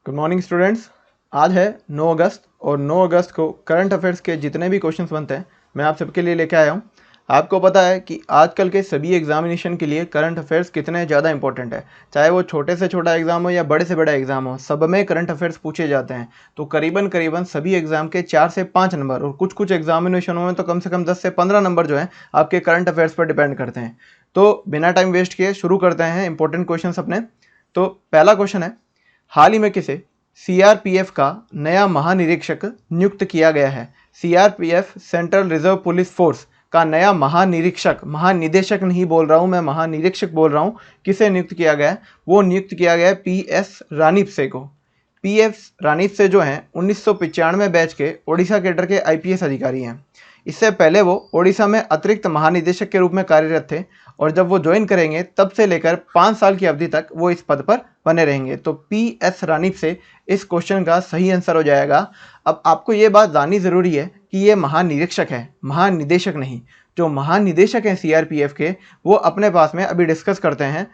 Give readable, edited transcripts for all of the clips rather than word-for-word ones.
Good morning students. आज है 9 अगस्त और 9 अगस्त को करंट अफेयर्स के जितने भी क्वेश्चंस बनते हैं मैं आप सबके लिए लेके आया हूँ। आपको पता है कि आजकल के सभी एग्जामिनेशन के लिए करंट अफेयर्स कितने ज़्यादा इंपॉर्टेंट है, चाहे वो छोटे से छोटा एग्जाम हो या बड़े से बड़ा एग्जाम हो, सब में करंट अफेयर्स पूछे जाते हैं। तो करीबन करीबन सभी एग्जाम के 4 से 5 नंबर और कुछ कुछ एग्जामिनेशनों में तो कम से कम 10 से 15 नंबर जो है आपके करंट अफेयर्स पर डिपेंड करते हैं। तो बिना टाइम वेस्ट किए शुरू करते हैं इंपॉर्टेंट क्वेश्चन अपने। तो पहला क्वेश्चन है, हाल ही में किसे सीआरपीएफ का नया महानिरीक्षक नियुक्त किया गया है। CRPF central reserve police force का नया महानिरीक्षक, महानिदेशक नहीं बोल रहा हूं मैं, महानिरीक्षक बोल रहा हूं, किसे नियुक्त किया गया है? वो नियुक्त किया गया है पीएस रानीपसे को। पीएस रानीपसे जो हैं 1995 बैच के ओडिशा कैडर के आईपीएस अधिकारी हैं। इससे पहले वो ओडिशा में अतिरिक्त महानिदेशक के रूप में कार्यरत थे और जब वो ज्वाइन करेंगे तब से लेकर 5 साल की अवधि तक वो इस पद पर बने रहेंगे। तो पीएस रानीपसे इस क्वेश्चन का सही आंसर हो जाएगा। अब आपको ये बात जाननी ज़रूरी है कि ये महानिरीक्षक है, महानिदेशक नहीं। जो महानिदेशक हैं सीआरपीएफ के, वो अपने पास में अभी डिस्कस करते हैं।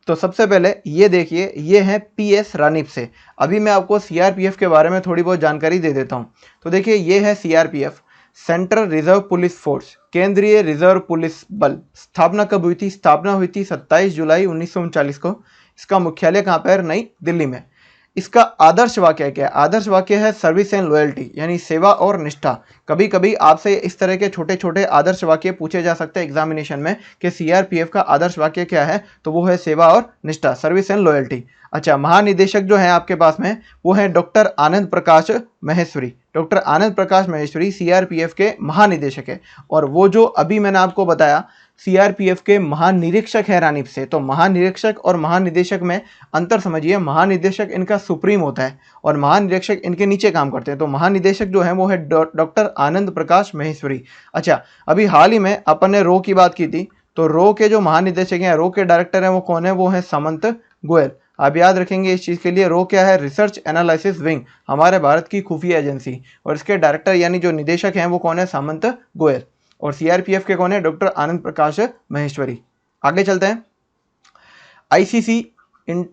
तो सबसे पहले ये देखिए, ये है पीएस रानीपसे। अभी मैं आपको सीआरपीएफ के बारे में थोड़ी बहुत जानकारी दे देता हूँ। तो देखिए, ये है CRPF, central reserve police force, केंद्रीय रिजर्व पुलिस बल। स्थापना कब हुई थी? स्थापना हुई थी 27 जुलाई 1939 को। इसका मुख्यालय कहाँ पर है? नई दिल्ली में। इसका आदर्श वाक्य क्या है? आदर्श वाक्य है सर्विस एंड लॉयल्टी, यानी सेवा और निष्ठा। कभी कभी आपसे इस तरह के छोटे छोटे आदर्श वाक्य पूछे जा सकते हैं एग्जामिनेशन में कि सीआरपीएफ का आदर्श वाक्य क्या है, तो वो है सेवा और निष्ठा, सर्विस एंड लॉयल्टी। अच्छा, महानिदेशक जो है आपके पास में वो है doctor Anand Prakash Maheshwari. Doctor Anand Prakash Maheshwari CRPF के महानिदेशक है। और वो जो अभी मैंने आपको बताया सीआरपीएफ के महानिरीक्षक है रानीपसे। तो महानिरीक्षक और महानिदेशक में अंतर समझिए। महानिदेशक इनका सुप्रीम होता है और महानिरीक्षक इनके नीचे काम करते हैं। तो महानिदेशक जो है वो है डॉक्टर आनंद प्रकाश महेश्वरी। अच्छा, अभी हाल ही में अपन ने रो की बात की थी, तो रो के जो महानिदेशक हैं, रो के डायरेक्टर हैं, वो कौन है? वो है सामंत गोयल। आप याद रखेंगे इस चीज़ के लिए। रो क्या है? रिसर्च एनालिसिस विंग, हमारे भारत की खुफिया एजेंसी। और इसके डायरेक्टर यानी जो निदेशक हैं वो कौन है? सामंत गोयल। और सीआरपीएफ के कौन है? डॉक्टर आनंद प्रकाश महेश्वरी। आगे चलते हैं। आईसीसी इन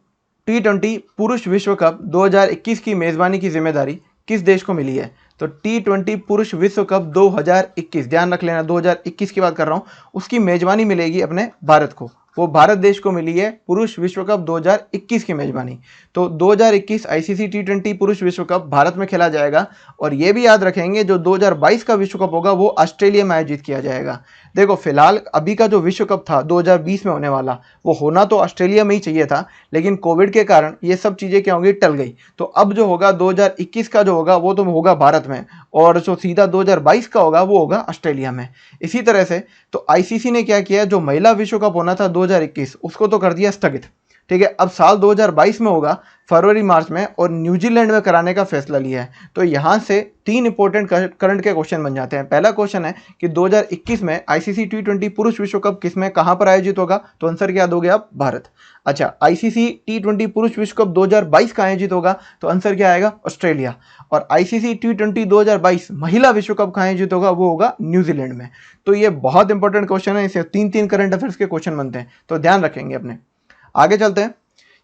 T20 पुरुष विश्व कप 2021 की मेजबानी की जिम्मेदारी किस देश को मिली है? तो T20 पुरुष विश्व कप 2021, ध्यान रख लेना 2021 की बात कर रहा हूं, उसकी मेजबानी मिलेगी अपने भारत को। वो भारत देश को मिली है पुरुष विश्व कप 2021 की मेजबानी। तो 2021 आईसीसी T20 पुरुष विश्व कप भारत में खेला जाएगा। और ये भी याद रखेंगे जो 2022 का विश्व कप होगा वो ऑस्ट्रेलिया में आयोजित किया जाएगा। देखो, फिलहाल अभी का जो विश्व कप था 2020 में होने वाला, वो होना तो ऑस्ट्रेलिया में ही चाहिए था, लेकिन कोविड के कारण ये सब चीज़ें क्या होंगी? टल गई। तो अब जो होगा 2021 का जो होगा वो तो होगा भारत में, और जो सीधा 2022 का होगा वो होगा ऑस्ट्रेलिया में। इसी तरह से तो आईसीसी ने क्या किया, जो महिला विश्व कप होना था 2021 उसको तो कर दिया स्थगित। ठीक है, अब साल 2022 में होगा फरवरी मार्च में, और न्यूजीलैंड में कराने का फैसला लिया है। तो यहाँ से 3 इंपॉर्टेंट करंट के क्वेश्चन बन जाते हैं। पहला क्वेश्चन है कि 2021 में आईसीसी T20 पुरुष विश्व कप किस में, कहाँ पर आयोजित होगा? तो आंसर क्या दोगे आप? भारत। अच्छा, आईसीसी T20 पुरुष विश्व कप 2022 का आयोजित होगा, तो आंसर क्या आएगा? ऑस्ट्रेलिया। और आईसीसी T20 2022 महिला विश्व कप का आयोजित होगा, वो होगा न्यूजीलैंड में। तो ये बहुत इंपॉर्टेंट क्वेश्चन है, इसे 3 करंट अफेयर्स के क्वेश्चन बनते हैं, तो ध्यान रखेंगे अपने। आगे चलते हैं।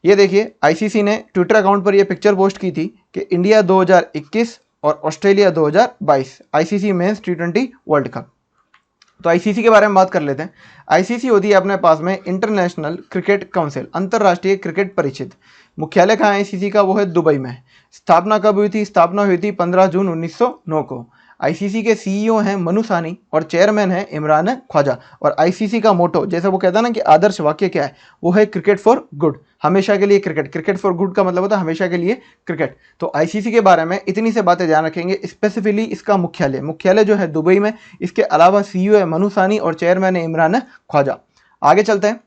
ये देखिए, आईसीसी ने ट्विटर अकाउंट पर ये पिक्चर पोस्ट की थी कि इंडिया 2021 और Australia 2022 ICC men's T20 world cup. तो आईसीसी के बारे में बात कर लेते हैं। आईसीसी होती है अपने पास में इंटरनेशनल क्रिकेट काउंसिल, अंतर्राष्ट्रीय क्रिकेट परिषद। मुख्यालय कहाँ है आईसीसी का? वो है दुबई में। स्थापना कब हुई थी? स्थापना हुई थी 15 जून 1909 को। आईसीसी के सीईओ हैं मनु सानी और चेयरमैन हैं इमरान ख्वाजा। और आईसीसी का मोटो, जैसे वो कहता है ना कि आदर्श वाक्य क्या है, वो है क्रिकेट फॉर गुड, हमेशा के लिए क्रिकेट। क्रिकेट फॉर गुड का मतलब होता है हमेशा के लिए क्रिकेट। तो आईसीसी के बारे में इतनी से बातें ध्यान रखेंगे। स्पेसिफिकली इसका मुख्यालय जो है दुबई में। इसके अलावा सीईओ है मनु सानी और चेयरमैन है इमरान ख्वाजा। आगे चलते हैं।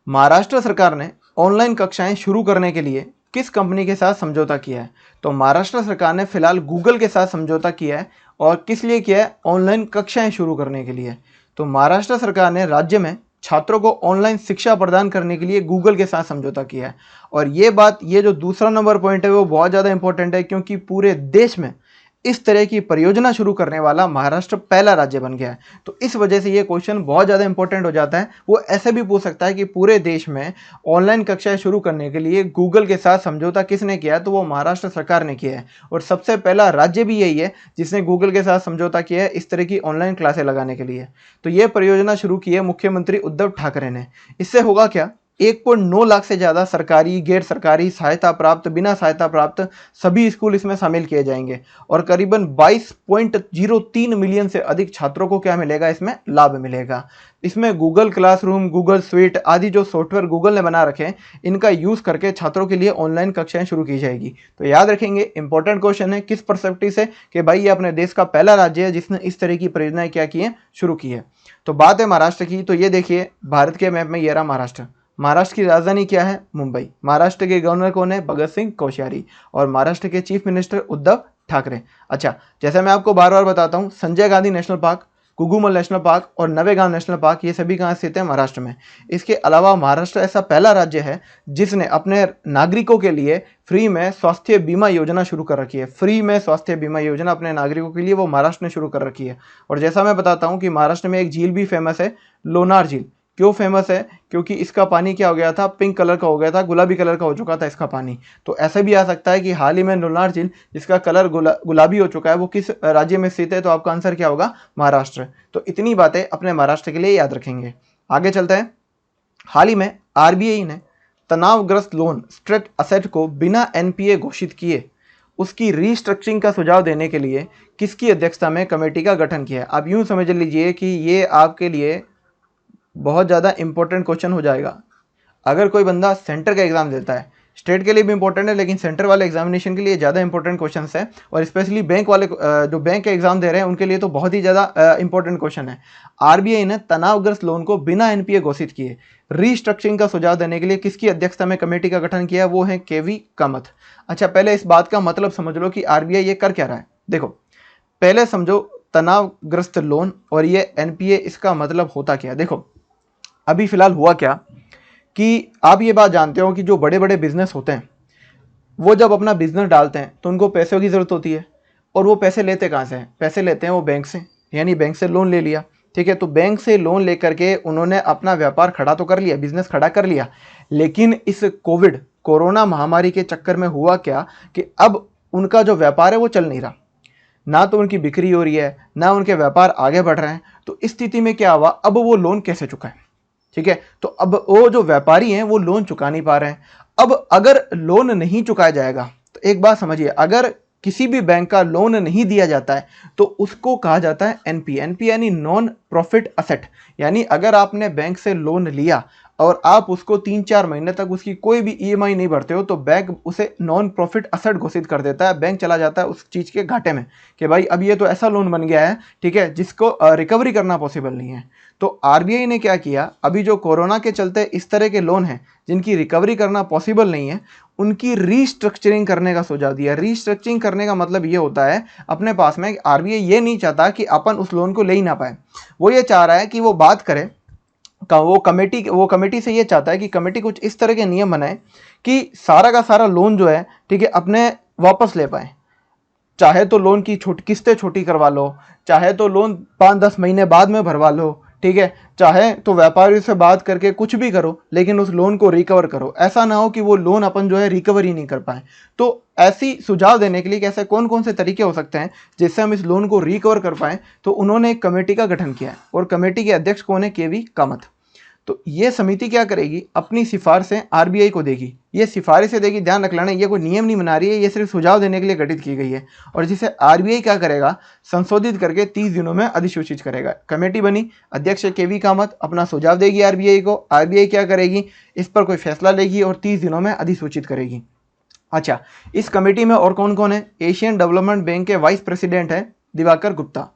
महाराष्ट्र सरकार ने ऑनलाइन कक्षाएं शुरू करने के लिए किस कंपनी के साथ समझौता किया है? तो महाराष्ट्र सरकार ने फिलहाल गूगल के साथ समझौता किया है। और किस लिए किया है? ऑनलाइन कक्षाएं शुरू करने के लिए। तो महाराष्ट्र सरकार ने राज्य में छात्रों को ऑनलाइन शिक्षा प्रदान करने के लिए गूगल के साथ समझौता किया है। और ये बात, ये जो दूसरा नंबर पॉइंट है वो बहुत ज़्यादा इंपॉर्टेंट है, क्योंकि पूरे देश में इस तरह की परियोजना शुरू करने वाला महाराष्ट्र पहला राज्य बन गया है। तो इस वजह से ये क्वेश्चन बहुत ज़्यादा इंपॉर्टेंट हो जाता है। वो ऐसे भी पूछ सकता है कि पूरे देश में ऑनलाइन कक्षाएं शुरू करने के लिए गूगल के साथ समझौता किसने किया है, तो वो महाराष्ट्र सरकार ने किया है। और सबसे पहला राज्य भी यही है जिसने गूगल के साथ समझौता किया है इस तरह की ऑनलाइन क्लासें लगाने के लिए। तो ये परियोजना शुरू की है मुख्यमंत्री उद्धव ठाकरे ने। इससे होगा क्या, 1.9 लाख से ज़्यादा सरकारी, गैर सरकारी, सहायता प्राप्त, बिना सहायता प्राप्त सभी स्कूल इसमें शामिल किए जाएंगे और करीबन 22.03 मिलियन से अधिक छात्रों को क्या मिलेगा, इसमें लाभ मिलेगा। इसमें गूगल क्लासरूम, गूगल स्वीट आदि जो सॉफ्टवेयर गूगल ने बना रखे हैं, इनका यूज़ करके छात्रों के लिए ऑनलाइन कक्षाएं शुरू की जाएगी। तो याद रखेंगे, इंपॉर्टेंट क्वेश्चन है किस परस्पेक्टिव से, कि भाई ये अपने देश का पहला राज्य है जिसने इस तरह की परियोजनाएं क्या की है, शुरू की है। तो बात है महाराष्ट्र की, तो ये देखिए भारत के मैप में ये रहा महाराष्ट्र। महाराष्ट्र की राजधानी क्या है, मुंबई। महाराष्ट्र के गवर्नर कौन है, भगत सिंह कोश्यारी। और महाराष्ट्र के चीफ मिनिस्टर उद्धव ठाकरे। अच्छा, जैसे मैं आपको बार बार बताता हूँ, संजय गांधी नेशनल पार्क, कुगुमल नेशनल पार्क और नवेगांव नेशनल पार्क, ये सभी कहाँ स्थित है, महाराष्ट्र में। इसके अलावा महाराष्ट्र ऐसा पहला राज्य है जिसने अपने नागरिकों के लिए फ्री में स्वास्थ्य बीमा योजना शुरू कर रखी है। फ्री में स्वास्थ्य बीमा योजना अपने नागरिकों के लिए वो महाराष्ट्र ने शुरू कर रखी है। और जैसा मैं बताता हूँ कि महाराष्ट्र में एक झील भी फेमस है, लोनार झील। क्यों फेमस है, क्योंकि इसका पानी क्या हो गया था, पिंक कलर का हो गया था, गुलाबी कलर का हो चुका था इसका पानी। तो ऐसे भी आ सकता है कि हाल ही में लोनार झील जिसका कलर गुलाबी हो चुका है, वो किस राज्य में स्थित है, तो आपका आंसर क्या होगा, महाराष्ट्र। तो इतनी बातें अपने महाराष्ट्र के लिए याद रखेंगे। आगे चलते हैं। हाल ही में आरबीआई ने तनावग्रस्त लोन स्ट्रेट असेट को बिना एनपीए घोषित किए उसकी रीस्ट्रक्चरिंग का सुझाव देने के लिए किसकी अध्यक्षता में कमेटी का गठन किया है। आप यूं समझ लीजिए कि ये आपके लिए बहुत ज़्यादा इंपॉर्टेंट क्वेश्चन हो जाएगा। अगर कोई बंदा सेंटर का एग्जाम देता है, स्टेट के लिए भी इंपॉर्टेंट है, लेकिन सेंटर वाले एग्जामिनेशन के लिए ज़्यादा इंपॉर्टेंट क्वेश्चन है। और स्पेशली बैंक वाले जो बैंक के एग्जाम दे रहे हैं उनके लिए तो बहुत ही ज़्यादा इंपॉर्टेंट क्वेश्चन है। आरबीआई ने तनावग्रस्त लोन को बिना एनपीए घोषित किए रीस्ट्रक्चरिंग का सुझाव देने के लिए किसकी अध्यक्षता में कमेटी का गठन किया, वो है केवी कामथ। अच्छा, पहले इस बात का मतलब समझ लो कि आरबीआई ये कर क्या रहा है। देखो, पहले समझो तनावग्रस्त लोन और ये एनपीए, इसका मतलब होता क्या। देखो, अभी फिलहाल हुआ क्या कि आप ये बात जानते हो कि जो बड़े बड़े बिजनेस होते हैं वो जब अपना बिजनेस डालते हैं तो उनको पैसों की ज़रूरत होती है। और वो पैसे लेते कहाँ से हैं, पैसे लेते हैं वो बैंक से, यानी बैंक से लोन ले लिया। ठीक है, तो बैंक से लोन लेकर के उन्होंने अपना व्यापार खड़ा तो कर लिया, बिजनेस खड़ा कर लिया। लेकिन इस कोरोना महामारी के चक्कर में हुआ क्या कि अब उनका जो व्यापार है वो चल नहीं रहा, ना तो उनकी बिक्री हो रही है, ना उनके व्यापार आगे बढ़ रहे हैं। तो इस स्थिति में क्या हुआ, अब वो लोन कैसे चुकाएं। ठीक है, तो अब वो जो व्यापारी हैं वो लोन चुका नहीं पा रहे हैं। अब अगर लोन नहीं चुकाया जाएगा, तो एक बात समझिए, अगर किसी भी बैंक का लोन नहीं दिया जाता है तो उसको कहा जाता है एनपीए। एनपीए यानी नॉन प्रॉफिट असेट। यानी अगर आपने बैंक से लोन लिया और आप उसको 3-4 महीने तक उसकी कोई भी ईएमआई नहीं भरते हो, तो बैंक उसे नॉन प्रॉफिट असेट घोषित कर देता है। बैंक चला जाता है उस चीज़ के घाटे में कि भाई अब ये तो ऐसा लोन बन गया है, ठीक है, जिसको रिकवरी करना पॉसिबल नहीं है। तो आरबीआई ने क्या किया, अभी जो कोरोना के चलते इस तरह के लोन हैं जिनकी रिकवरी करना पॉसिबल नहीं है, उनकी रीस्ट्रक्चरिंग करने का सुझाव दिया। रीस्ट्रक्चरिंग करने का मतलब ये होता है अपने पास में, आरबीआई ये नहीं चाहता कि अपन उस लोन को ले ही ना पाए। वो ये चाह रहा है कि वो बात करे, वो कमेटी से ये चाहता है कि कमेटी कुछ इस तरह के नियम बनाए कि सारा का सारा लोन जो है, ठीक है, अपने वापस ले पाए। चाहे तो लोन की किस्तें छोटी करवा लो, चाहे तो लोन 5-10 महीने बाद में भरवा लो, ठीक है, चाहे तो व्यापारी से बात करके कुछ भी करो, लेकिन उस लोन को रिकवर करो। ऐसा ना हो कि वो लोन अपन जो है रिकवर ही नहीं कर पाए। तो ऐसी सुझाव देने के लिए कैसे कौन कौन से तरीके हो सकते हैं जिससे हम इस लोन को रिकवर कर पाएँ, तो उन्होंने एक कमेटी का गठन किया है और कमेटी के अध्यक्ष कौन है, केवी कामथ। तो ये समिति क्या करेगी, अपनी सिफारिशें आरबीआई को देगी। ये सिफारिशें देगी, ध्यान रख लेना, ये कोई नियम नहीं बना रही है, ये सिर्फ सुझाव देने के लिए गठित की गई है। और जिसे आरबीआई क्या करेगा, संशोधित करके 30 दिनों में अधिसूचित करेगा। कमेटी बनी, अध्यक्ष केवी कामथ अपना सुझाव देगी आरबीआई को। आरबीआई क्या करेगी, इस पर कोई फैसला लेगी और 30 दिनों में अधिसूचित करेगी। अच्छा, इस कमेटी में और कौन कौन है, एशियन डेवलपमेंट बैंक के वाइस प्रेसिडेंट है दिवाकर गुप्ता,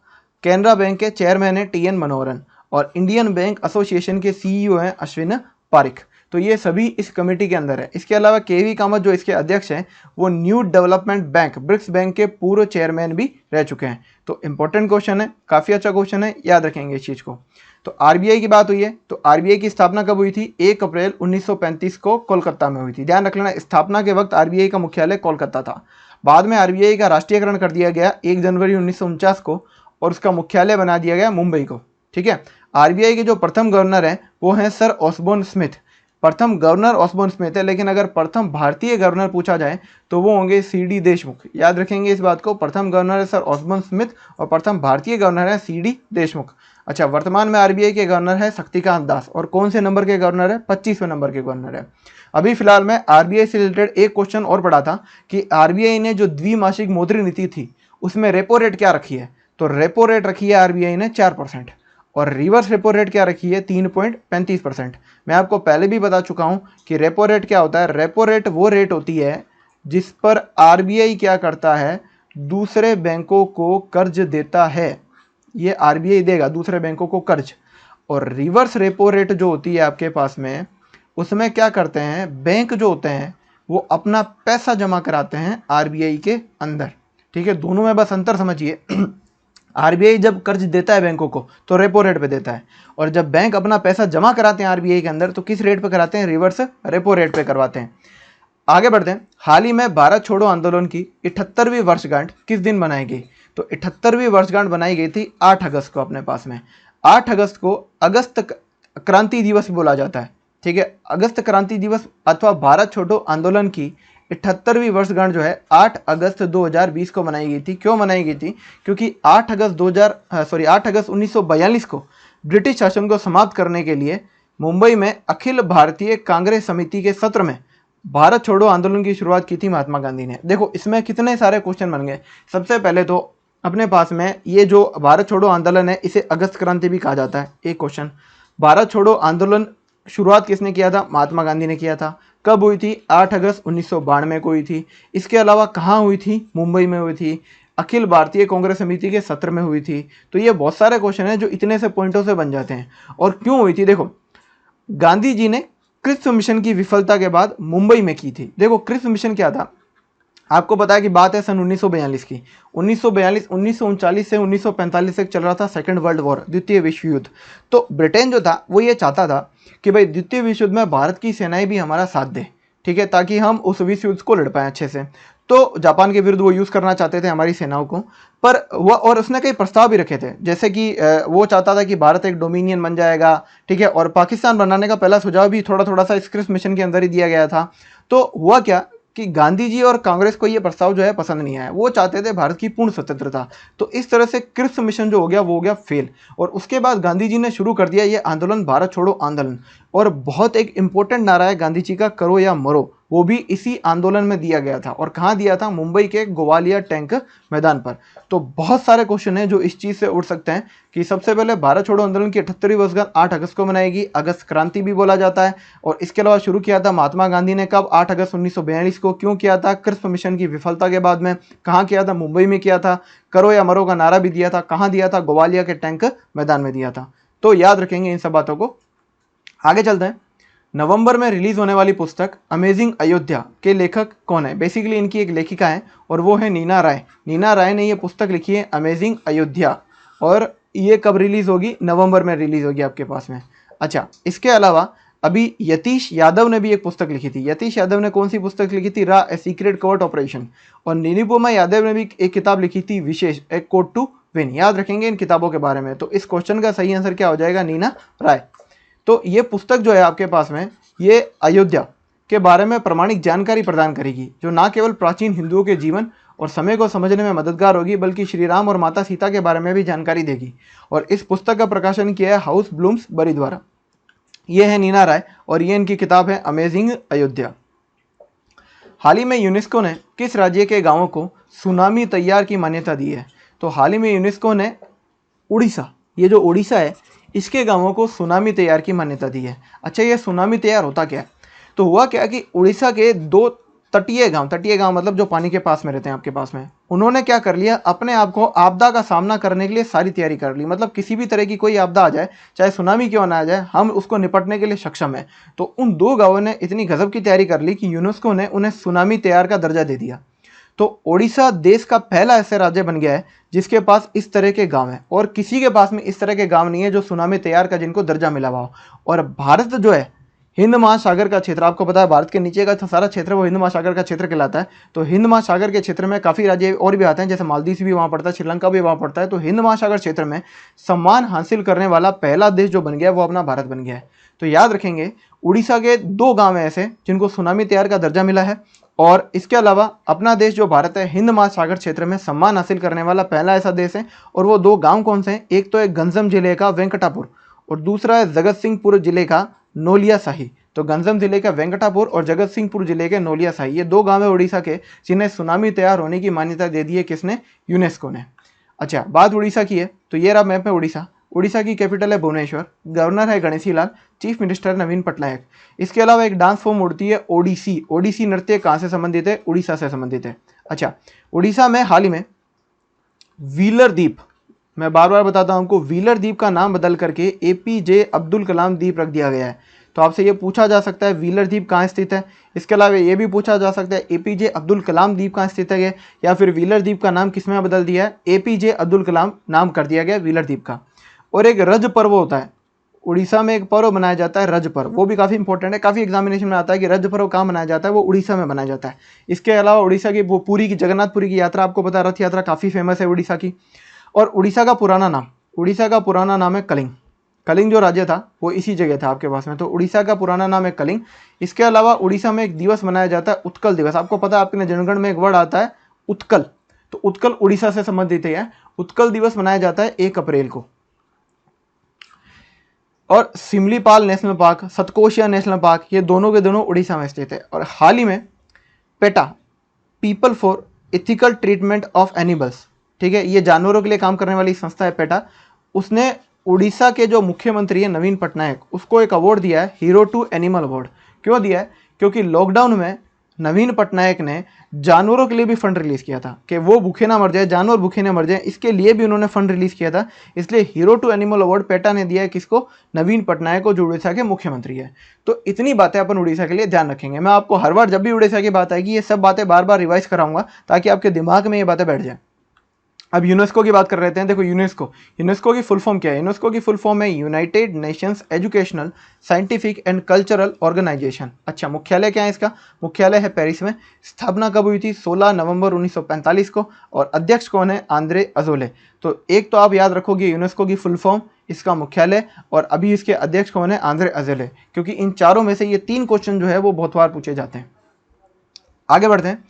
कैनरा बैंक के चेयरमैन है टीएन मनोहरन और इंडियन बैंक एसोसिएशन के सीईओ हैं अश्विन पारिक। तो ये सभी इस कमेटी के अंदर है। इसके अलावा केवी कामत जो इसके अध्यक्ष हैं वो new development bank BRICS bank के पूर्व चेयरमैन भी रह चुके हैं। तो इंपॉर्टेंट क्वेश्चन है, काफ़ी अच्छा क्वेश्चन है, याद रखेंगे इस चीज़ को। तो आरबीआई की बात हुई है, तो आरबीआई की स्थापना कब हुई थी? 1 अप्रैल 1935 को कोलकाता में हुई थी। ध्यान रख लेना, स्थापना के वक्त आरबीआई का मुख्यालय कोलकाता था। बाद में आरबीआई का राष्ट्रीयकरण कर दिया गया 1 जनवरी 1949 को, और उसका मुख्यालय बना दिया गया मुंबई को। ठीक है। आरबीआई के जो प्रथम गवर्नर हैं वो हैं सर ऑसबोर्न स्मिथ। प्रथम गवर्नर ऑसबोर्न स्मिथ है, लेकिन अगर प्रथम भारतीय गवर्नर पूछा जाए तो वो होंगे सीडी देशमुख। याद रखेंगे इस बात को, प्रथम गवर्नर है सर ऑसबोर्न स्मिथ और प्रथम भारतीय गवर्नर है सीडी देशमुख। अच्छा, वर्तमान में आरबीआई के गवर्नर है शक्तिकांत दास, और कौन से नंबर के गवर्नर है? 25वें नंबर के गवर्नर है। अभी फिलहाल में आरबीआई से रिलेटेड एक क्वेश्चन और पढ़ा था कि आरबीआई ने जो द्विमासिक मौद्रिक नीति थी उसमें रेपो रेट क्या रखी है? तो रेपो रेट रखी है आरबीआई ने 4%, और रिवर्स रेपो रेट क्या रखी है? 3.35%। मैं आपको पहले भी बता चुका हूं कि रेपो रेट क्या होता है। रेपो रेट वो रेट होती है जिस पर आरबीआई क्या करता है? दूसरे बैंकों को कर्ज देता है। ये आरबीआई देगा दूसरे बैंकों को कर्ज। और रिवर्स रेपो रेट जो होती है आपके पास में, उसमें क्या करते हैं? बैंक जो होते हैं वो अपना पैसा जमा कराते हैं आरबीआई के अंदर। ठीक है, दोनों में बस अंतर समझिए। आरबीआई जब कर्ज देता है बैंकों को तो रेपो रेट पे देता है, और जब बैंक अपना पैसा जमा कराते हैं आरबीआई के अंदर तो किस रेट पे कराते हैं? रिवर्स रेपो रेट पे करवाते हैं। आगे बढ़ते हैं। हाल ही में भारत छोड़ो आंदोलन की 78वीं वर्षगांठ किस दिन मनाई गई? तो 78वीं वर्षगांठ बनाई गई थी 8 अगस्त को। अपने पास में 8 अगस्त को अगस्त क्रांति दिवस बोला जाता है। ठीक है, अगस्त क्रांति दिवस अथवा भारत छोड़ो आंदोलन की 78वीं वर्षगांठ जो है 8 अगस्त 2020 को मनाई गई थी। क्यों मनाई गई थी? क्योंकि 8 अगस्त 1942 को ब्रिटिश शासन को समाप्त करने के लिए मुंबई में अखिल भारतीय कांग्रेस समिति के सत्र में भारत छोड़ो आंदोलन की शुरुआत की थी महात्मा गांधी ने। देखो इसमें कितने सारे क्वेश्चन बन गए। सबसे पहले तो अपने पास में ये जो भारत छोड़ो आंदोलन है इसे अगस्त क्रांति भी कहा जाता है। एक क्वेश्चन, भारत छोड़ो आंदोलन शुरुआत किसने किया था? महात्मा गांधी ने किया था। कब हुई थी? 8 अगस्त 1992 को हुई थी। इसके अलावा कहाँ हुई थी? मुंबई में हुई थी। अखिल भारतीय कांग्रेस समिति के सत्र में हुई थी। तो ये बहुत सारे क्वेश्चन हैं जो इतने से पॉइंटों से बन जाते हैं। और क्यों हुई थी? देखो, गांधी जी ने क्रिप्स मिशन की विफलता के बाद मुंबई में की थी। देखो क्रिप्स मिशन क्या था, आपको पता है कि बात है सन 1942 की। 1939 से 1945 तक चल रहा था सेकंड वर्ल्ड वॉर, द्वितीय विश्व युद्ध। तो ब्रिटेन जो था वो ये चाहता था कि भाई द्वितीय विश्व युद्ध में भारत की सेनाएं भी हमारा साथ दे, ठीक है, ताकि हम उस विश्व युद्ध को लड़ पाएं अच्छे से। तो जापान के विरुद्ध वो यूज़ करना चाहते थे हमारी सेनाओं को, पर वो और उसने कई प्रस्ताव भी रखे थे, जैसे कि वो चाहता था कि भारत एक डोमिनियन बन जाएगा, ठीक है, और पाकिस्तान बनाने का पहला सुझाव भी थोड़ा थोड़ा सा इस क्रिप्स मिशन के अंदर ही दिया गया था। तो हुआ क्या कि गांधी जी और कांग्रेस को ये प्रस्ताव जो है पसंद नहीं आया। वो चाहते थे भारत की पूर्ण स्वतंत्रता। तो इस तरह से क्रिप्स मिशन जो हो गया वो हो गया फेल। और उसके बाद गांधी जी ने शुरू कर दिया ये आंदोलन, भारत छोड़ो आंदोलन। और बहुत एक इंपॉर्टेंट नारा है गांधी जी का, करो या मरो, वो भी इसी आंदोलन में दिया गया था। और कहाँ दिया था? मुंबई के ग्वालियर टैंक मैदान पर। तो बहुत सारे क्वेश्चन हैं जो इस चीज़ से उठ सकते हैं कि सबसे पहले भारत छोड़ो आंदोलन की 78वीं वर्षगांठ 8 अगस्त को मनाएगी, अगस्त क्रांति भी बोला जाता है। और इसके अलावा शुरू किया था महात्मा गांधी ने कब? 8 अगस्त 1942 को। क्यों किया था? क्रिप्स मिशन की विफलता के बाद में। कहाँ किया था? मुंबई में किया था। करो या मरो का नारा भी दिया था। कहाँ दिया था? ग्वालियर के टैंक मैदान में दिया था। तो याद रखेंगे इन सब बातों को। आगे चलते हैं। नवंबर में रिलीज होने वाली पुस्तक अमेजिंग अयोध्या के लेखक कौन है? बेसिकली इनकी एक लेखिका है और वो है नीना राय। नीना राय ने ये पुस्तक लिखी है अमेजिंग अयोध्या, और ये कब रिलीज होगी? नवंबर में रिलीज होगी आपके पास में। अच्छा, इसके अलावा अभी यतीश यादव ने भी एक पुस्तक लिखी थी। यतीश यादव ने कौन सी पुस्तक लिखी थी? रा ए सीक्रेट कोर्ट ऑपरेशन। और निरुपमा यादव ने भी एक किताब लिखी थी विशेष, ए कोड टू विन। याद रखेंगे इन किताबों के बारे में। तो इस क्वेश्चन का सही आंसर क्या हो जाएगा? नीना राय। तो ये पुस्तक जो है आपके पास में, ये अयोध्या के बारे में प्रामाणिक जानकारी प्रदान करेगी, जो ना केवल प्राचीन हिंदुओं के जीवन और समय को समझने में मददगार होगी, बल्कि श्री राम और माता सीता के बारे में भी जानकारी देगी। और इस पुस्तक का प्रकाशन किया है हाउस ब्लूम्सबरी द्वारा। ये है नीना राय और ये इनकी किताब है अमेजिंग अयोध्या। हाल ही में यूनेस्को ने किस राज्य के गाँवों को सुनामी तैयार की मान्यता दी है? तो हाल ही में यूनेस्को ने उड़ीसा, ये जो उड़ीसा है, इसके गांवों को सुनामी तैयार की मान्यता दी है। अच्छा, ये सुनामी तैयार होता क्या है? तो हुआ क्या कि उड़ीसा के दो तटीय गांव मतलब जो पानी के पास में रहते हैं आपके पास में, उन्होंने क्या कर लिया, अपने आप को आपदा का सामना करने के लिए सारी तैयारी कर ली। मतलब किसी भी तरह की कोई आपदा आ जाए, चाहे सुनामी क्यों ना आ जाए, हम उसको निपटने के लिए सक्षम है। तो उन दो गांवों ने इतनी गजब की तैयारी कर ली कि यूनेस्को ने उन्हें सुनामी तैयार का दर्जा दे दिया। तो ओडिशा देश का पहला ऐसा राज्य बन गया है जिसके पास इस तरह के गांव हैं, और किसी के पास में इस तरह के गांव नहीं है जो सुनामी तैयार का जिनको दर्जा मिला हुआ हो। और भारत जो है, हिंद महासागर का क्षेत्र, आपको पता है भारत के नीचे का जो सारा क्षेत्र है वो हिंद महासागर का क्षेत्र कहलाता है। तो हिंद महासागर के क्षेत्र में काफ़ी राज्य और भी आते हैं, जैसे मालदीव भी वहाँ पड़ता है, श्रीलंका भी वहाँ पड़ता है। तो हिंद महासागर क्षेत्र में सम्मान हासिल करने वाला पहला देश जो बन गया वो अपना भारत बन गया है। तो याद रखेंगे, उड़ीसा के 2 गाँव हैं ऐसे जिनको सुनामी तैयार का दर्जा मिला है। और इसके अलावा अपना देश जो भारत है, हिंद महासागर क्षेत्र में सम्मान हासिल करने वाला पहला ऐसा देश है। और वो 2 गांव कौन से हैं? एक तो है गंजम जिले का वेंकटापुर, और दूसरा है जगत सिंहपुर जिले का नोलिया शाही। तो गंजम जिले का वेंकटापुर और जगत सिंहपुर जिले के नोलिया शाही, ये 2 गांव है उड़ीसा के जिन्हें सुनामी तैयार होने की मान्यता दे दी है किसने? यूनेस्को ने। अच्छा, बात उड़ीसा की है तो ये रहा मैप में उड़ीसा। उड़ीसा की कैपिटल है भुवनेश्वर, गवर्नर है गणेशी लाल, चीफ मिनिस्टर नवीन पटनायक। इसके अलावा एक डांस फॉर्म उड़ती है ओडिसी। ओडिसी नृत्य कहाँ से संबंधित है? उड़ीसा से संबंधित है। अच्छा, उड़ीसा में हाल ही में व्हीलर द्वीप, मैं बार बार बताता हूँ आपको, व्हीलर द्वीप का नाम बदल करके एपीजे अब्दुल कलाम द्वीप रख दिया गया है। तो आपसे ये पूछा जा सकता है व्हीलर द्वीप कहाँ स्थित है। इसके अलावा ये भी पूछा जा सकता है एपीजे अब्दुल कलाम द्वीप कहाँ स्थित है, या फिर व्हीलर द्वीप का नाम किसमें बदल दिया है? एपीजे अब्दुल कलाम नाम कर दिया गया व्हीलर द्वीप का। और एक रज पर्व होता है उड़ीसा में, एक पर्व मनाया जाता है रज पर्व, वो भी काफ़ी इंपॉर्टेंट है। काफ़ी एग्जामिनेशन में आता है कि रज पर्व कहाँ मनाया जाता है, वो उड़ीसा में मनाया जाता है। इसके अलावा उड़ीसा की वो पुरी की जगन्नाथपुरी की यात्रा, आपको पता है रथ यात्रा काफ़ी फेमस है उड़ीसा की। और उड़ीसा का पुराना नाम है कलिंग। कलिंग जो राज्य था वो इसी जगह था आपके पास में, तो उड़ीसा का पुराना नाम है कलिंग। इसके अलावा उड़ीसा में एक दिवस मनाया जाता है उत्कल दिवस। आपको पता है आपके जनगण में एक वर्ड आता है उत्कल, तो उत्कल उड़ीसा से संबंधित है। उत्कल दिवस मनाया जाता है 1 अप्रैल को। और Simlipal national park, Satkosia national park, ये दोनों के दोनों उड़ीसा में स्थित है। और हाल ही में PETA, people for ethical treatment of animals, ठीक है, ये जानवरों के लिए काम करने वाली संस्था है पेटा, उसने उड़ीसा के जो मुख्यमंत्री है नवीन पटनायक, उसको एक अवार्ड दिया है, हीरो टू एनिमल अवार्ड। क्यों दिया है? क्योंकि लॉकडाउन में नवीन पटनायक ने जानवरों के लिए भी फंड रिलीज़ किया था कि वो भूखे ना मर जाए, जानवर भूखे ना मर जाए, इसके लिए भी उन्होंने फंड रिलीज़ किया था। इसलिए hero to animal award PETA ने दिया है किसको? नवीन पटनायक को, जो उड़ीसा के मुख्यमंत्री है। तो इतनी बातें अपन उड़ीसा के लिए ध्यान रखेंगे। मैं आपको हर बार जब भी उड़ीसा की बात आएगी ये सब बातें बार बार रिवाइज कराऊंगा ताकि आपके दिमाग में ये बातें बैठ जाए। अब यूनेस्को की बात कर रहे हैं। देखो यूनेस्को की फुल फॉर्म क्या है? यूनेस्को की फुल फॉर्म है United Nations educational, scientific and cultural organisation. अच्छा, मुख्यालय क्या है इसका? मुख्यालय है पेरिस में। स्थापना कब हुई थी? 16 नवंबर 1945 को। और अध्यक्ष कौन है? Andre Azoulay. तो एक तो आप याद रखोगे यूनेस्को की फुल फॉर्म, इसका मुख्यालय, और अभी इसके अध्यक्ष कौन है? Andre Azoulay. क्योंकि इन चारों में से ये 3 क्वेश्चन जो है वो बहुत बार पूछे जाते हैं। आगे बढ़ते हैं।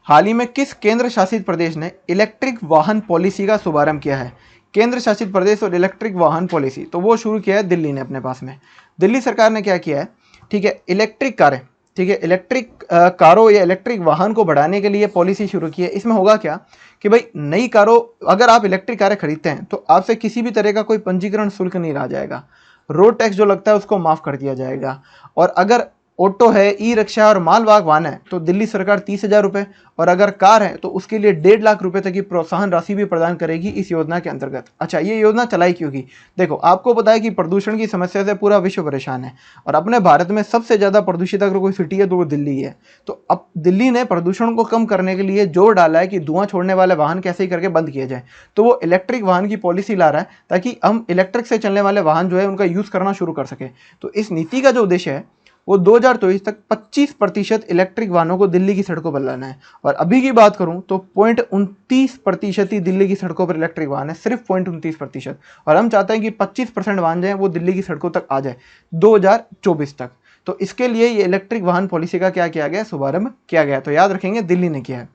हाल ही में किस केंद्र शासित प्रदेश ने इलेक्ट्रिक वाहन पॉलिसी का शुभारंभ किया है? केंद्र शासित प्रदेश और इलेक्ट्रिक वाहन पॉलिसी, तो वो शुरू किया है दिल्ली ने अपने पास में। दिल्ली सरकार ने क्या किया है? ठीक है, इलेक्ट्रिक कारें, ठीक है, इलेक्ट्रिक कारों या इलेक्ट्रिक वाहन को बढ़ाने के लिए पॉलिसी शुरू की है। इसमें होगा क्या कि भाई नई कारों, अगर आप इलेक्ट्रिक कारें खरीदते हैं तो आपसे किसी भी तरह का कोई पंजीकरण शुल्क नहीं रहा जाएगा। रोड टैक्स जो लगता है उसको माफ़ कर दिया जाएगा। और अगर ऑटो है, ई रिक्शा और मालवाहक वाहन है तो दिल्ली सरकार 30,000 रुपये, और अगर कार है तो उसके लिए 1.5 लाख रुपए तक की प्रोत्साहन राशि भी प्रदान करेगी इस योजना के अंतर्गत। अच्छा, ये योजना चलाई क्यों की? देखो, आपको पता है कि प्रदूषण की समस्या से पूरा विश्व परेशान है, और अपने भारत में सबसे ज़्यादा प्रदूषित अगर कोई सिटी है तो वो दिल्ली है। तो अब दिल्ली ने प्रदूषण को कम करने के लिए जोर डाला है कि धुआं छोड़ने वाले वाहन कैसे ही करके बंद किए जाए। तो वो इलेक्ट्रिक वाहन की पॉलिसी ला रहा है ताकि हम इलेक्ट्रिक से चलने वाले वाहन जो है उनका यूज़ करना शुरू कर सके। तो इस नीति का जो उद्देश्य है वो 2024 तक 25% इलेक्ट्रिक वाहनों को दिल्ली की सड़कों पर लाना है। और अभी की बात करूं तो 0.29% ही दिल्ली की सड़कों पर इलेक्ट्रिक वाहन है, सिर्फ 0.29%। और हम चाहते हैं कि 25% वाहन जाए वो दिल्ली की सड़कों तक आ जाए 2024 तक। तो इसके लिए ये इलेक्ट्रिक वाहन पॉलिसी का क्या किया गया? शुभारंभ किया गया। तो याद रखेंगे दिल्ली ने किया है।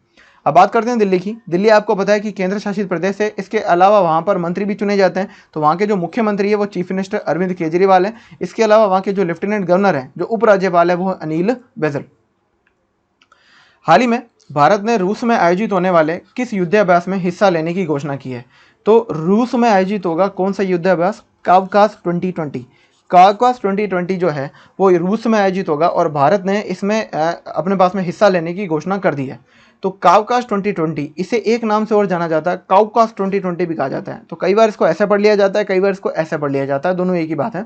अब बात करते हैं दिल्ली की। दिल्ली आपको पता है कि केंद्र शासित प्रदेश है। इसके अलावा वहाँ पर मंत्री भी चुने जाते हैं। तो वहाँ के जो मुख्यमंत्री है वो चीफ मिनिस्टर अरविंद केजरीवाल है। इसके अलावा वहाँ के जो लेफ्टिनेंट गवर्नर है, जो उपराज्यपाल है, वो अनिल बैजल। हाल ही में भारत ने रूस में आयोजित होने वाले किस युद्धाभ्यास में हिस्सा लेने की घोषणा की है? तो रूस में आयोजित होगा कौन सा युद्धाभ्यास? कावकास 2020। काउकास 2020 जो है वो रूस में आयोजित होगा और भारत ने इसमें अपने पास में हिस्सा लेने की घोषणा कर दी है। तो काउकास 2020 इसे एक नाम से और जाना जाता है, काउकास 2020 भी कहा जाता है। तो कई बार इसको ऐसे पढ़ लिया जाता है, कई बार इसको ऐसे पढ़ लिया जाता है, दोनों एक ही बात है।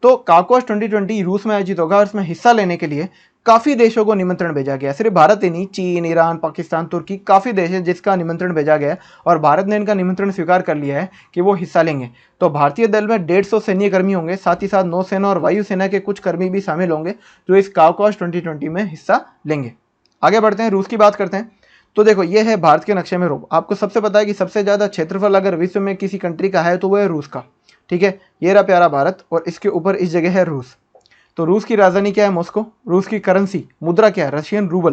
तो काउकास 2020 रूस में आयोजित होगा और इसमें हिस्सा लेने के लिए काफ़ी देशों को निमंत्रण भेजा गया। सिर्फ भारत ही नहीं, चीन, ईरान, पाकिस्तान, तुर्की, काफ़ी देश हैं जिसका निमंत्रण भेजा गया है और भारत ने इनका निमंत्रण स्वीकार कर लिया है कि वो हिस्सा लेंगे। तो भारतीय दल में 150 सैन्य कर्मी होंगे, साथ ही साथ नौसेना और वायुसेना के कुछ कर्मी भी शामिल होंगे जो इस काउकास 2020 में हिस्सा लेंगे। आगे बढ़ते हैं, रूस की बात करते हैं। तो देखो, ये है भारत के नक्शे में रूप। आपको सबसे पता है कि सबसे ज़्यादा क्षेत्रफल अगर विश्व में किसी कंट्री का है तो वो है रूस का। ठीक है, ये रहा प्यारा भारत और इसके ऊपर इस जगह है रूस। तो रूस की राजधानी क्या है? मॉस्को। रूस की करेंसी, मुद्रा क्या है? Russian rouble.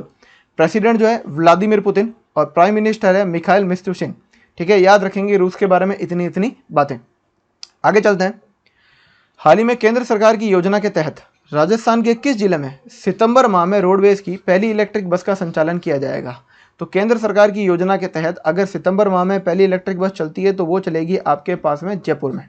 प्रेसिडेंट जो है व्लादिमीर पुतिन और प्राइम मिनिस्टर है मिखाइल मिशूस्तिन। ठीक है, याद रखेंगे रूस के बारे में इतनी इतनी बातें। आगे चलते हैं। हाल ही में केंद्र सरकार की योजना के तहत राजस्थान के किस जिले में सितंबर माह में रोडवेज की पहली इलेक्ट्रिक बस का संचालन किया जाएगा? तो केंद्र सरकार की योजना के तहत अगर सितंबर माह में पहली इलेक्ट्रिक बस चलती है तो वो चलेगी आपके पास में जयपुर में।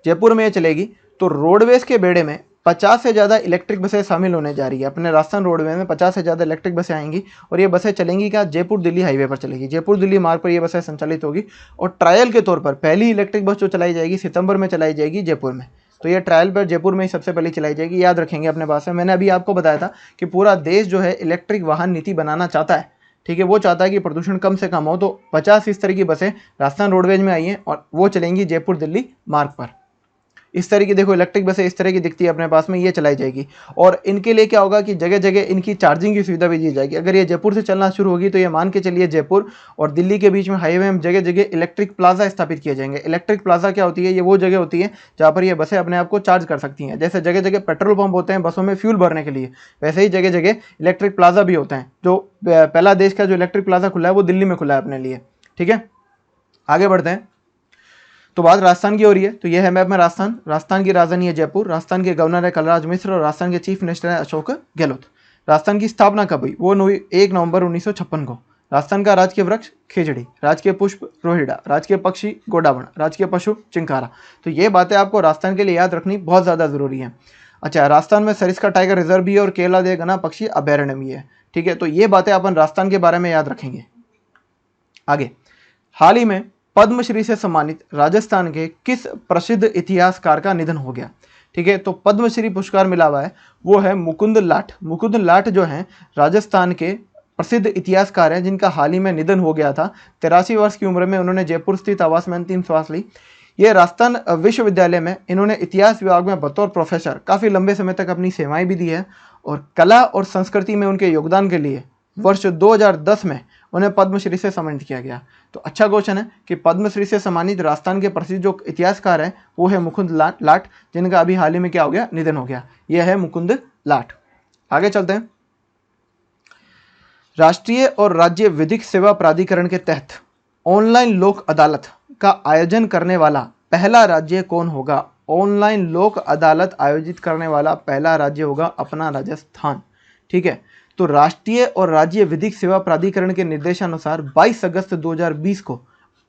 जयपुर में ये चलेगी। तो रोडवेज के बेड़े में 50 से ज़्यादा इलेक्ट्रिक बसें शामिल होने जा रही है। अपने राजस्थान रोडवेज में 50 से ज़्यादा इलेक्ट्रिक बसें आएंगी और ये बसें चलेंगी क्या? जयपुर दिल्ली हाईवे पर चलेगी। जयपुर दिल्ली मार्ग पर ये बसें संचालित होगी और ट्रायल के तौर पर पहली इलेक्ट्रिक बस जो चलाई जाएगी सितंबर में चलाई जाएगी जयपुर में। तो ये ट्रायल पर जयपुर में ही सबसे पहले चलाई जाएगी, याद रखेंगे अपने पास में। मैंने अभी आपको बताया था कि पूरा देश जो है इलेक्ट्रिक वाहन नीति बनाना चाहता है। ठीक है, वो चाहता है कि प्रदूषण कम से कम हो। तो 50 इस तरह की बसें राजस्थान रोडवेज में आई हैं और वो चलेंगी जयपुर दिल्ली मार्ग पर। इस तरह की देखो इलेक्ट्रिक बसें इस तरह की दिखती है अपने पास में, ये चलाई जाएगी। और इनके लिए क्या होगा कि जगह जगह इनकी चार्जिंग की सुविधा भी दी जाएगी। अगर ये जयपुर से चलना शुरू होगी तो ये मान के चलिए जयपुर और दिल्ली के बीच में हाईवे में जगह जगह इलेक्ट्रिक प्लाजा स्थापित किए जाएंगे। इलेक्ट्रिक प्लाजा क्या होती है? ये वो जगह होती है जहाँ पर ये बसें अपने आप को चार्ज कर सकती हैं। जैसे जगह जगह पेट्रोल पंप होते हैं बसों में फ्यूल भरने के लिए, वैसे ही जगह जगह इलेक्ट्रिक प्लाजा भी होते हैं। जो पहला देश का जो इलेक्ट्रिक प्लाजा खुला है वो दिल्ली में खुला है अपने लिए। ठीक है, आगे बढ़ते हैं। तो बात राजस्थान की हो रही है। तो ये है मैप में राजस्थान। राजस्थान की राजधानी है जयपुर। राजस्थान के गवर्नर है कलराज मिश्र और राजस्थान के चीफ मिनिस्टर है अशोक गहलोत। राजस्थान की स्थापना कब हुई? वो 1 नवंबर 1956 को। राजस्थान का राजकीय वृक्ष खेजड़ी, राजकीय पुष्प रोहिड़ा, राजकीय पक्षी गोडावण, राजकीय पशु चिंकारा। तो ये बातें आपको राजस्थान के लिए याद रखनी बहुत ज़्यादा जरूरी है। अच्छा, राजस्थान में सरिस्का टाइगर रिजर्व भी है और केला दे गना पक्षी अभयारण्य भी है। ठीक है, तो ये बातें अपन राजस्थान के बारे में याद रखेंगे। आगे, हाल ही में पद्मश्री से सम्मानित राजस्थान के किस प्रसिद्ध इतिहासकार का निधन हो गया? ठीक है, तो पद्मश्री पुरस्कार मिला हुआ है, वो है मुकुंद लाट। मुकुंद लाट जो है राजस्थान के प्रसिद्ध इतिहासकार हैं जिनका हाल ही में निधन हो गया था। 83 वर्ष की उम्र में उन्होंने जयपुर स्थित आवास में अंतिम श्वास ली। ये राजस्थान विश्वविद्यालय में इन्होंने इतिहास विभाग में बतौर प्रोफेसर काफ़ी लंबे समय तक अपनी सेवाएं भी दी है और कला और संस्कृति में उनके योगदान के लिए वर्ष 2010 में उन्हें पद्मश्री से सम्मानित किया गया। तो अच्छा क्वेश्चन है कि पद्मश्री से सम्मानित राजस्थान के प्रसिद्ध जो इतिहासकार हैं वो है मुकुंद लाट, जिनका अभी हाल ही में क्या हो गया? निधन हो गया। यह है मुकुंद लाट। आगे चलते हैं। राष्ट्रीय और राज्य विधिक सेवा प्राधिकरण के तहत ऑनलाइन लोक अदालत का आयोजन करने वाला पहला राज्य कौन होगा? ऑनलाइन लोक अदालत आयोजित करने वाला पहला राज्य होगा अपना राजस्थान। ठीक है, तो राष्ट्रीय और राज्य विधिक सेवा प्राधिकरण के निर्देशानुसार 22 अगस्त 2020 को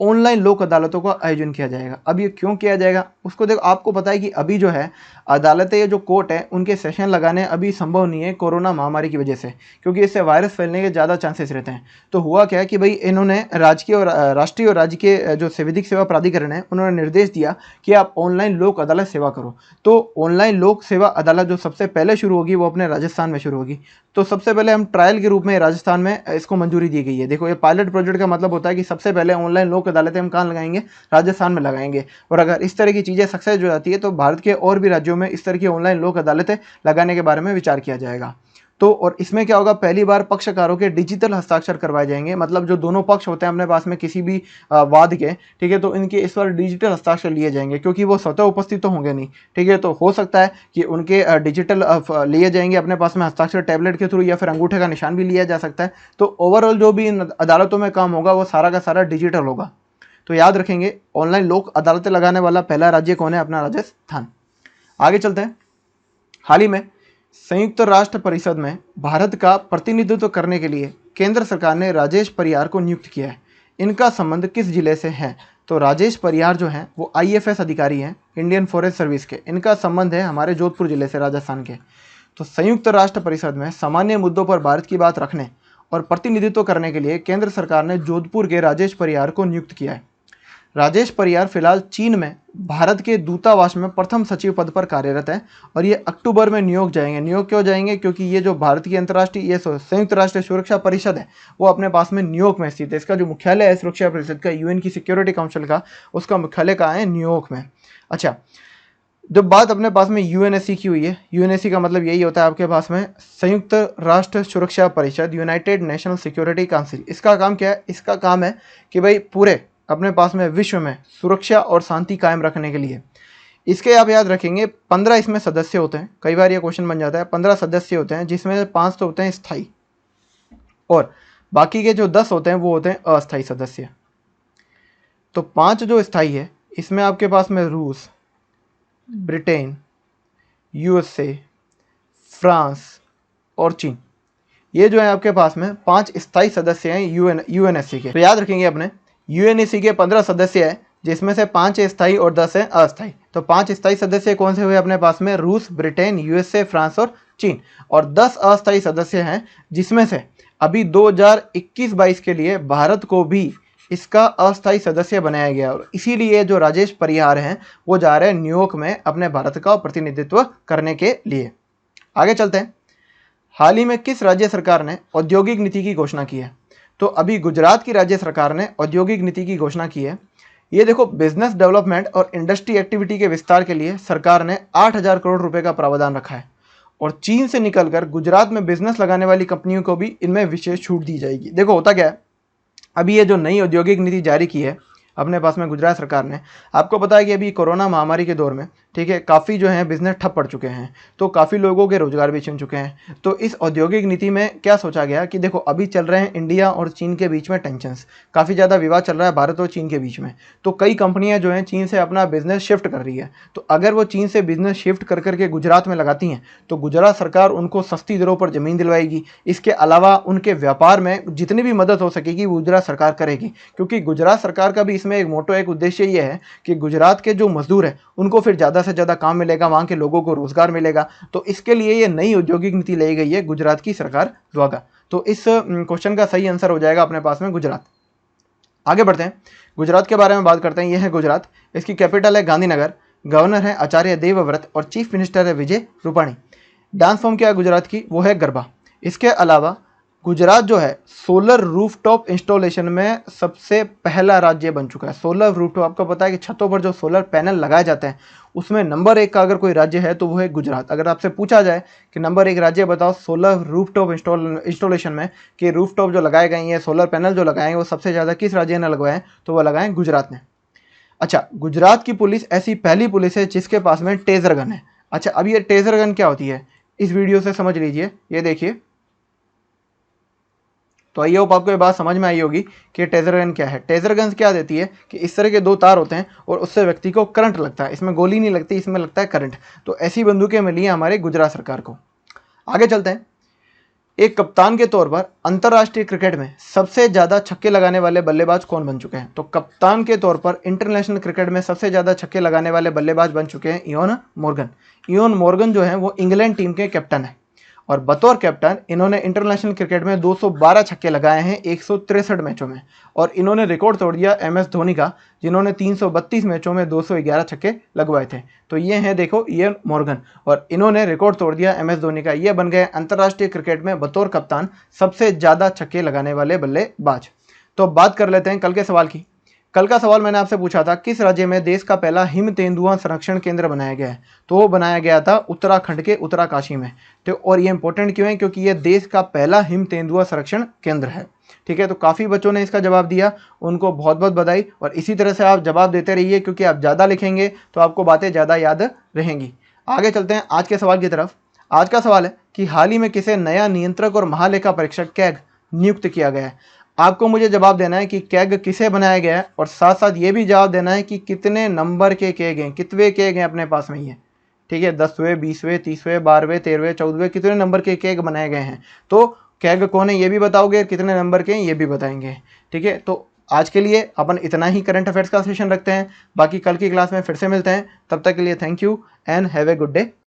ऑनलाइन लोक अदालतों का आयोजन किया जाएगा। अब ये क्यों किया जाएगा उसको देखो, आपको पता है कि अभी जो है अदालतें या जो कोर्ट है उनके सेशन लगाने अभी संभव नहीं है कोरोना महामारी की वजह से, क्योंकि इससे वायरस फैलने के ज़्यादा चांसेस रहते हैं। तो हुआ क्या कि भाई इन्होंने राजकीय और राष्ट्रीय और राज्य के जो विधिक सेवा प्राधिकरण है उन्होंने निर्देश दिया कि आप ऑनलाइन लोक अदालत सेवा करो। तो ऑनलाइन लोक सेवा अदालत जो सबसे पहले शुरू होगी वो अपने राजस्थान में शुरू होगी। तो सबसे पहले हम ट्रायल के रूप में राजस्थान में इसको मंजूरी दी गई है। देखो, ये पायलट प्रोजेक्ट का मतलब होता है कि सबसे पहले ऑनलाइन लोक अदालतें हम कहाँ लगाएंगे? राजस्थान में लगाएंगे। और अगर इस तरह की चीज़ें सक्सेस हो जाती है तो भारत के और भी राज्यों में इस तरह की ऑनलाइन लोक अदालतें लगाने के बारे में विचार किया जाएगा। तो और इसमें क्या होगा? पहली बार पक्षकारों के डिजिटल हस्ताक्षर करवाए जाएंगे। मतलब जो दोनों पक्ष होते हैं अपने पास में किसी भी वाद के, ठीक है, तो इनके इस बार डिजिटल हस्ताक्षर लिए जाएंगे क्योंकि वो स्वतः उपस्थित तो होंगे नहीं। ठीक है, तो हो सकता है कि उनके डिजिटल लिए जाएंगे अपने पास में हस्ताक्षर टैबलेट के थ्रू या फिर अंगूठे का निशान भी लिया जा सकता है। तो ओवरऑल जो भी इन अदालतों में काम होगा वो सारा का सारा डिजिटल होगा। तो याद रखेंगे ऑनलाइन लोक अदालतें लगाने वाला पहला राज्य कौन है? अपना राजस्थान। आगे चलते हैं। हाल ही में संयुक्त राष्ट्र परिषद में भारत का प्रतिनिधित्व करने के लिए केंद्र सरकार ने राजेश परियार को नियुक्त किया है। इनका संबंध किस जिले से है? तो तो राजेश परियार जो हैं वो IFS अधिकारी हैं इंडियन फॉरेस्ट सर्विस के। इनका संबंध है हमारे जोधपुर जिले से, राजस्थान के। तो संयुक्त राष्ट्र परिषद में सामान्य मुद्दों पर भारत की बात रखने और प्रतिनिधित्व करने के लिए केंद्र सरकार ने जोधपुर के राजेश परियार को नियुक्त किया है। राजेश परियार फिलहाल चीन में भारत के दूतावास में प्रथम सचिव पद पर कार्यरत है और ये अक्टूबर में न्यूयॉर्क जाएंगे। न्यूयॉर्क क्यों जाएंगे? क्योंकि ये जो भारत की अंतर्राष्ट्रीय ये संयुक्त राष्ट्र सुरक्षा परिषद है वो अपने पास में न्यूयॉर्क में स्थित है। इसका जो मुख्यालय है सुरक्षा परिषद का, UN की सिक्योरिटी काउंसिल का, उसका मुख्यालय कहाँ है? न्यूयॉर्क में। अच्छा, जब बात अपने पास में UNSC की हुई है, UNSC का मतलब यही होता है आपके पास में संयुक्त राष्ट्र सुरक्षा परिषद, यूनाइटेड नेशनल सिक्योरिटी काउंसिल। इसका काम क्या है? इसका काम है कि भाई पूरे अपने पास में विश्व में सुरक्षा और शांति कायम रखने के लिए। इसके आप याद रखेंगे 15 इसमें सदस्य होते हैं। कई बार ये क्वेश्चन बन जाता है। 15 सदस्य होते हैं जिसमें 5 तो होते हैं स्थायी और बाकी के जो 10 होते हैं वो होते हैं अस्थायी सदस्य। तो 5 जो स्थायी है इसमें आपके पास में रूस, ब्रिटेन, USA, फ्रांस और चीन, ये जो है आपके पास में 5 स्थायी सदस्य हैं UNSC के। तो याद रखेंगे अपने UNSC के 15 सदस्य हैं जिसमें से 5 स्थायी और 10 हैं अस्थायी। तो 5 स्थायी सदस्य कौन से हुए अपने पास में? रूस, ब्रिटेन, USA, फ्रांस और चीन। और 10 अस्थायी सदस्य हैं जिसमें से अभी 2021-22 के लिए भारत को भी इसका अस्थायी सदस्य बनाया गया और इसीलिए जो राजेश परियार हैं वो जा रहे हैं न्यूयॉर्क में अपने भारत का प्रतिनिधित्व करने के लिए। आगे चलते हैं। हाल ही में किस राज्य सरकार ने औद्योगिक नीति की घोषणा की है? तो अभी गुजरात की राज्य सरकार ने औद्योगिक नीति की घोषणा की है। ये देखो, बिजनेस डेवलपमेंट और इंडस्ट्री एक्टिविटी के विस्तार के लिए सरकार ने 8,000 करोड़ रुपए का प्रावधान रखा है और चीन से निकलकर गुजरात में बिजनेस लगाने वाली कंपनियों को भी इनमें विशेष छूट दी जाएगी। देखो होता क्या है, अभी ये जो नई औद्योगिक नीति जारी की है अपने पास में गुजरात सरकार ने, आपको पता है कि अभी कोरोना महामारी के दौर में, ठीक है, काफ़ी जो है बिजनेस ठप पड़ चुके हैं, तो काफ़ी लोगों के रोजगार भी छिन चुके हैं। तो इस औद्योगिक नीति में क्या सोचा गया कि देखो अभी चल रहे हैं इंडिया और चीन के बीच में टेंशंस, काफ़ी ज़्यादा विवाद चल रहा है भारत और चीन के बीच में। तो कई कंपनियां जो हैं चीन से अपना बिजनेस शिफ्ट कर रही है। तो अगर वो चीन से बिजनेस शिफ्ट कर करके गुजरात में लगाती हैं तो गुजरात सरकार उनको सस्ती दरों पर ज़मीन दिलवाएगी। इसके अलावा उनके व्यापार में जितनी भी मदद हो सकेगी वो गुजरात सरकार करेगी, क्योंकि गुजरात सरकार का भी इसमें एक मोटो, एक उद्देश्य ये है कि गुजरात के जो मजदूर हैं उनको फिर ज़्यादा से ज़्यादा काम मिलेगा, वहाँ के लोगों को रोजगार मिलेगा। तो इसके लिए ये नई औद्योगिक नीति लाई गई है गुजरात की सरकार द्वारा। तो इस क्वेश्चन का सही आंसर हो जाएगा अपने पास में गुजरात। आगे बढ़ते हैं, गुजरात के बारे में बात करते हैं। यह है गुजरात, इसकी कैपिटल है गांधीनगर, गवर्नर है आचार्य देवव्रत और चीफ मिनिस्टर है विजय रूपाणी। डांस फॉर्म क्या है गुजरात की? वो है गरबा। इसके अलावा गुजरात जो है सोलर रूफटॉप इंस्टॉलेशन में सबसे पहला राज्य बन चुका है। सोलर रूफटॉप, आपको पता है कि छतों पर जो सोलर पैनल लगाए जाते हैं उसमें नंबर 1 का अगर कोई राज्य है तो वो है गुजरात। अगर आपसे पूछा जाए कि नंबर 1 राज्य बताओ सोलर रूफटॉप इंस्टॉलेशन में, कि रूफटॉप जो लगाए गए हैं, सोलर पैनल जो लगाए हैं, वो सबसे ज़्यादा किस राज्य ने लगवाए हैं, तो वो लगाए गुजरात ने। अच्छा, गुजरात की पुलिस ऐसी पहली पुलिस है जिसके पास में टेजर गन है। अच्छा, अब ये टेजर गन क्या होती है इस वीडियो से समझ लीजिए। ये देखिए, तो आई होप आपको ये बात समझ में आई होगी कि टेजर गन क्या है। टेजर गन क्या देती है कि इस तरह के 2 तार होते हैं और उससे व्यक्ति को करंट लगता है। इसमें गोली नहीं लगती, इसमें लगता है करंट। तो ऐसी बंदूकें मिली हैं हमारे गुजरात सरकार को। आगे चलते हैं। एक कप्तान के तौर पर अंतर्राष्ट्रीय क्रिकेट में सबसे ज़्यादा छक्के लगाने वाले बल्लेबाज कौन बन चुके हैं? तो कप्तान के तौर पर इंटरनेशनल क्रिकेट में सबसे ज़्यादा छक्के लगाने वाले बल्लेबाज बन चुके हैं इयोन मॉर्गन। इयोन मॉर्गन जो है वो इंग्लैंड टीम के कैप्टन है और बतौर कैप्टन इन्होंने इंटरनेशनल क्रिकेट में 212 छक्के लगाए हैं 163 मैचों में। और इन्होंने रिकॉर्ड तोड़ दिया MS धोनी का, जिन्होंने 332 मैचों में 211 छक्के लगवाए थे। तो ये हैं देखो इयोन मॉर्गन, और इन्होंने रिकॉर्ड तोड़ दिया MS धोनी का। ये बन गए अंतर्राष्ट्रीय क्रिकेट में बतौर कप्तान सबसे ज़्यादा छक्के लगाने वाले बल्लेबाज। तो बात कर लेते हैं कल के सवाल की। कल का सवाल मैंने आपसे पूछा था किस राज्य में देश का पहला हिम तेंदुआ संरक्षण केंद्र बनाया गया है? तो वो बनाया गया था उत्तराखंड के उत्तरकाशी में। तो और ये इंपॉर्टेंट क्यों है? क्योंकि ये देश का पहला हिम तेंदुआ संरक्षण केंद्र है। ठीक है, तो काफ़ी बच्चों ने इसका जवाब दिया, उनको बहुत बहुत बधाई। और इसी तरह से आप जवाब देते रहिए, क्योंकि आप ज़्यादा लिखेंगे तो आपको बातें ज़्यादा याद रहेंगी। आगे चलते हैं आज के सवाल की तरफ। आज का सवाल है कि हाल ही में किसे नया नियंत्रक और महालेखा परीक्षक कैग नियुक्त किया गया है? आपको मुझे जवाब देना है कि कैग किसे बनाया गया है, और साथ साथ ये भी जवाब देना है कि कितने नंबर के कैग हैं, कितने कैग हैं अपने पास में ये। ठीक है, 10वें, 20वें, 30वें, 12वें, 13वें, 14वें, कितने नंबर के कैग बनाए गए हैं। तो कैग कौन है ये भी बताओगे, कितने नंबर के हैं ये भी बताएंगे। ठीक है, तो आज के लिए अपन इतना ही करंट अफेयर्स का सेशन रखते हैं, बाकी कल की क्लास में फिर से मिलते हैं। तब तक के लिए thank you and have a good day.